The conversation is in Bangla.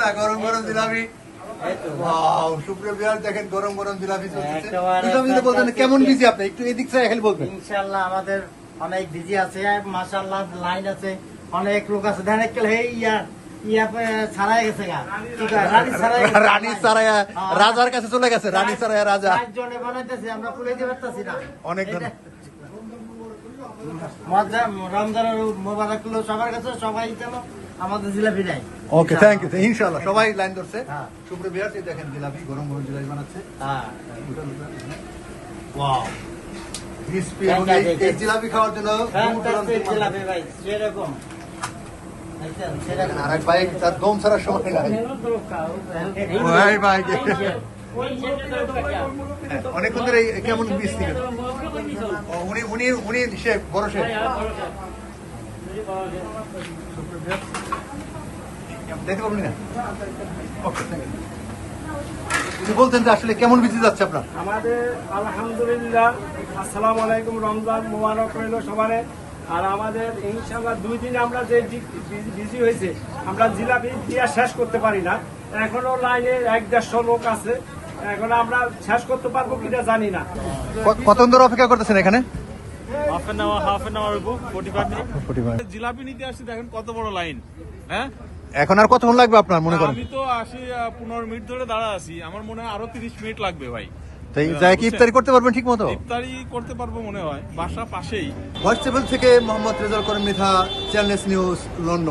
না গরম গরম জিলাপি। ওয়াও, সুপ্রিয় ভিউয়ার দেখেন গরম গরম জিলাপি চলতেছে। যদি বলতেন কেমন বিজি আপনি, একটু এদিক থেকে হেল্প বলবেন। ইনশাআল্লাহ আমাদের অনেক বিজি আছে, মাশাআল্লাহ লাইন আছে, অনেক লোক আছে। দেখেন একটু হে ছাড়াই গেছে গা, কি কয় রানী সারায়া রাজার কাছে চলে গেছে, রানী সারায়া রাজা। 5 জনে বানাইতেছি, আমরা কুলাইতে পারতাছি না। অনেক ধন্যবাদ। মজা রমজানের মোবারক হলো সবার কাছে, সবাই চলো আমাদের জিলাপি নাই। ওকে, থ্যাংক ইউ। ইনশাআল্লাহ সবাই লাইন ধরছে। হ্যাঁ। সুপ্রিয় ভিউয়ার দেখেন জিলাপি, গরম গরম জিলাপি বানাচ্ছে। হ্যাঁ ওয়াও, ক্রিসপি। এবং এই জিলাপি খাওয়ার জন্য জিলাপি ভাই সেরকম আরেক ভাই তার দম ছাড়ার সময় নাই। ভাই ভাই অনেকক্ষণ ধরে কেমন বীজ থেকে উনি উনি উনি শেফ, বড় শেফ। দেখতে পাবেন না? ওকে, থ্যাংক ইউ। আপনি বলতেন যে আসলে কেমন বিজি যাচ্ছে আপনার? আমাদের আলহামদুলিল্লাহ, আসসালামু আলাইকুম, রমজান মোবারক রইল সবারে। আর আমাদের ইনশাআল্লাহ 2 দিন আমরা যে বিজি হয়েছে, আমরা জিলাপি দিয়ে শেষ করতে পারি না। এখনো লাইনে 1-150 লোক আছে, এখন আমরা শেষ করতে পারবো কিনা জানি না। কতক্ষণ ধরে অপেক্ষা করতেছেন এখানে? Half an hour 45 minute. জিলাপি নিতে আসছি, দেখেন কত বড় লাইন। হ্যাঁ, এখন আর কতক্ষণ লাগবে আপনার মনে করেন? আমি তো আসি 15 মিনিট ধরে দাঁড়া আছি, আমার মনে হয় আরো 30 মিনিট লাগবে ভাই। তাই যাই কি ইফতারি করতে পারবেন ঠিক মতো? ইফতারি করতে পারবো মনে হয়, বাসা পাশেই। হোয়াটসঅ্যাপ থেকে Mohammad Rezaul Karim Mridha, channels news, London.